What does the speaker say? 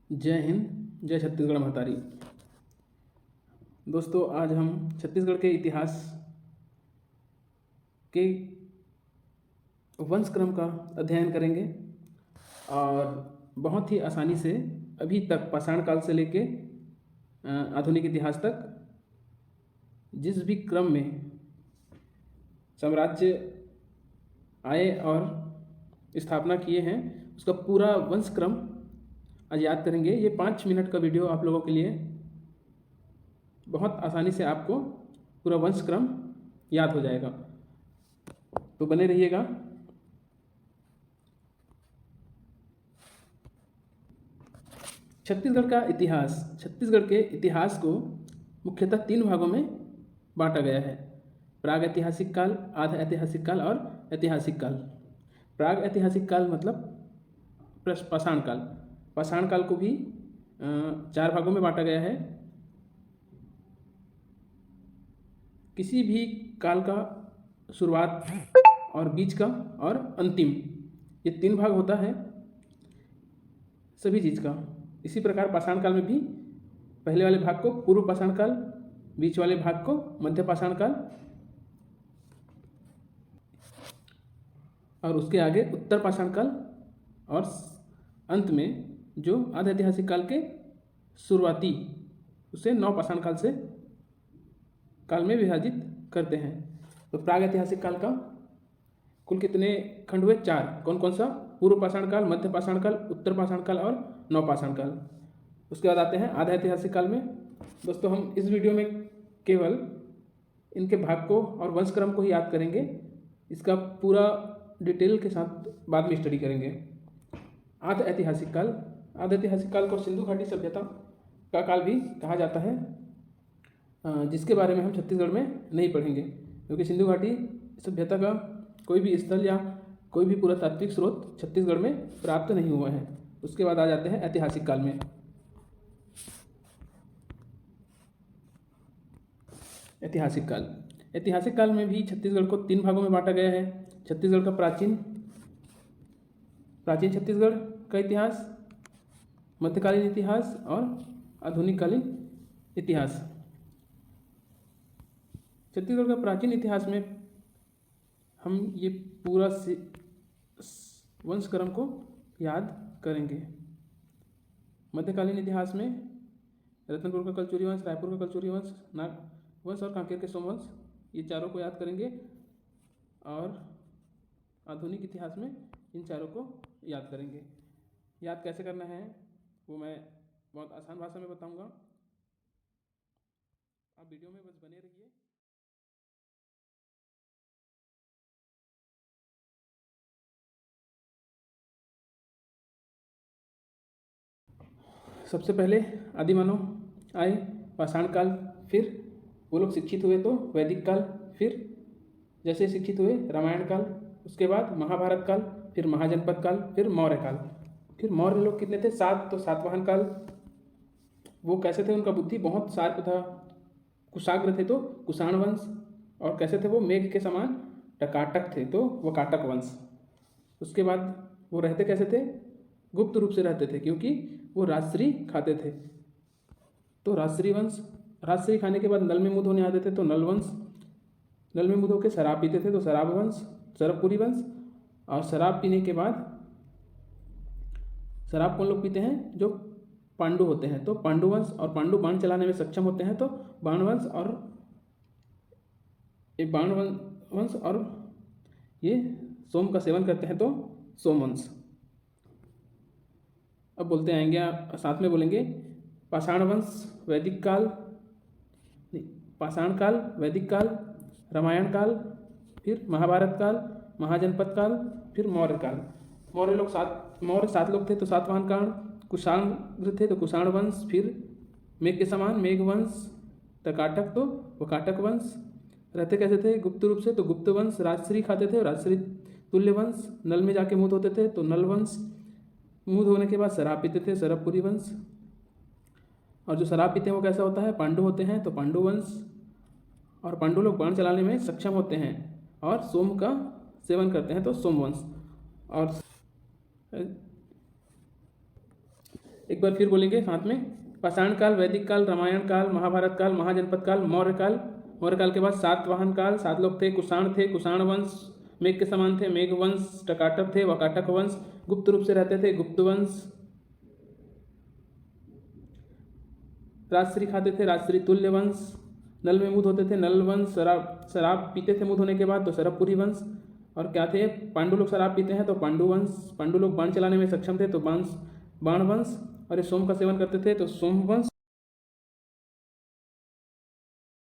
जय हिंद, जय छत्तीसगढ़ महतारी। दोस्तों, आज हम छत्तीसगढ़ के इतिहास के वंश क्रम का अध्ययन करेंगे और बहुत ही आसानी से अभी तक पाषाण काल से लेके आधुनिक इतिहास तक जिस भी क्रम में साम्राज्य आए और स्थापना किए हैं उसका पूरा वंश क्रम आज याद करेंगे। ये 5 मिनट का वीडियो आप लोगों के लिए बहुत आसानी से आपको पूरा वंश क्रम याद हो जाएगा, तो बने रहिएगा। छत्तीसगढ़ के इतिहास को मुख्यतः 3 भागों में बांटा गया है: प्राग ऐतिहासिक काल, आधा ऐतिहासिक काल और ऐतिहासिक काल। प्राग ऐतिहासिक काल मतलब पाषाण काल। पाषाण काल को भी 4 भागों में बांटा गया है। किसी भी काल का शुरुआत और बीच का और अंतिम, ये 3 भाग होता है सभी चीज़ का। इसी प्रकार पाषाण काल में भी पहले वाले भाग को पूर्व पाषाण काल, बीच वाले भाग को मध्य पाषाण काल और उसके आगे उत्तर पाषाण काल और अंत में जो आधा ऐतिहासिक काल के शुरुआती उसे नव पाषाण काल में विभाजित करते हैं। तो प्राग ऐतिहासिक काल का कुल कितने खंड हुए? 4। कौन कौन सा? पूर्व पाषाण काल, मध्य पाषाण काल, उत्तर पाषाण काल और नव पाषाण काल। उसके बाद आते हैं आधा ऐतिहासिक काल में। दोस्तों, हम इस वीडियो में केवल इनके भाग को और वंश क्रम को ही याद करेंगे, इसका पूरा डिटेल के साथ बाद में स्टडी करेंगे। आधा ऐतिहासिक काल को सिंधु घाटी सभ्यता का काल भी कहा जाता है, जिसके बारे में हम छत्तीसगढ़ में नहीं पढ़ेंगे, क्योंकि सिंधु घाटी सभ्यता का कोई भी स्थल या कोई भी पुरातात्विक स्रोत छत्तीसगढ़ में प्राप्त नहीं हुआ है। उसके बाद आ जाते हैं ऐतिहासिक काल में। ऐतिहासिक काल में भी छत्तीसगढ़ को 3 भागों में बांटा गया है: छत्तीसगढ़ का प्राचीन छत्तीसगढ़ का इतिहास, मध्यकालीन इतिहास और आधुनिक कालीन इतिहास। छत्तीसगढ़ का प्राचीन इतिहास में हम ये पूरा वंश क्रम को याद करेंगे। मध्यकालीन इतिहास में रतनपुर का कलचुरी वंश, रायपुर का कलचुरी वंश, नाग वंश और कांकेर के सोमवंश, ये चारों को याद करेंगे। और आधुनिक इतिहास में इन चारों को याद करेंगे। याद कैसे करना है वो मैं बहुत आसान भाषा में बताऊंगा, आप वीडियो में बस बने रहिए। सबसे पहले आदिमानव आए, पाषाण काल, फिर वो लोग शिक्षित हुए तो वैदिक काल, फिर जैसे शिक्षित हुए रामायण काल, उसके बाद महाभारत काल, फिर महाजनपद काल, फिर मौर्य काल। फिर मौर्य लोग कितने थे? 7। तो सातवाहन काल, वो कैसे थे? उनका बुद्धि बहुत शार्प था, कुशाग्र थे, तो कुषाण वंश। और कैसे थे वो? मेघ के समान टकाटक थे, तो वकाटक वंश। उसके बाद वो रहते कैसे थे? गुप्त रूप से रहते थे, क्योंकि वो राजश्री खाते थे, तो राजश्री वंश। राजश्री खाने के बाद नल में मुद होने आते थे, तो नल वंश। नल में मुद होकर शराब पीते थे, तो शराब वंश, शरबपुरी वंश। और शराब पीने के बाद, शराब कौन लोग पीते हैं? जो पांडु होते हैं, तो पांडु वंश। और पांडु बाण चलाने में सक्षम होते हैं, तो बाण वंश। और एक बाण वंश, और ये सोम का सेवन करते हैं, तो सोमवंश। अब बोलते आएंगे, साथ में बोलेंगे पाषाण वंश, वैदिक काल, पाषाण काल, वैदिक काल, रामायण काल, फिर महाभारत काल, महाजनपद काल, फिर मौर्य काल। मौर्य 7 लोग थे, तो सातवाहन काल। कुशाग्र थे, तो कुषाण वंश। फिर मेघ के समान मेघ वंश, टकाटक तो वकाटक वंश। रहते कैसे थे? गुप्त रूप से, तो गुप्त वंश। राजश्री खाते थे, राजश्री तुल्य वंश। नल में जाके मुद होते थे, तो नल वंश। मुद होने के बाद शराब पीते थे, शरबपुरी वंश। और जो शराब पीते हैं वो कैसा होता है? पांडु होते हैं, तो पांडु वंश। और पांडु लोग बाण चलाने में सक्षम होते हैं और सोम का सेवन करते हैं, तो सोमवंश। और एक बार फिर बोलेंगे साथ में। पाषाण काल, वैदिक काल, रामायण काल, महाभारत काल, महाजनपद काल, मौर्य काल। मौर्य काल के बाद सातवाहन काल, 7 लोग थे। कुषाण थे, कुषाण वंश मेघ के समान थे, मेघ वंश। टकाटक थे, वकाटक वंश। गुप्त रूप से रहते थे, गुप्त वंश। राजश्री खाते थे, राजश्री तुल्य वंश। नल में मुद होते थे, नल वंश। शराब पीते थे मुद होने के बाद, तो शरबपुरी वंश। और क्या थे, पांडु लोग शराब पीते हैं तो पांडु वंश। पांडु लोग बाण चलाने में सक्षम थे तो बाण वंश। और ये सोम का सेवन करते थे तो सोम वंश।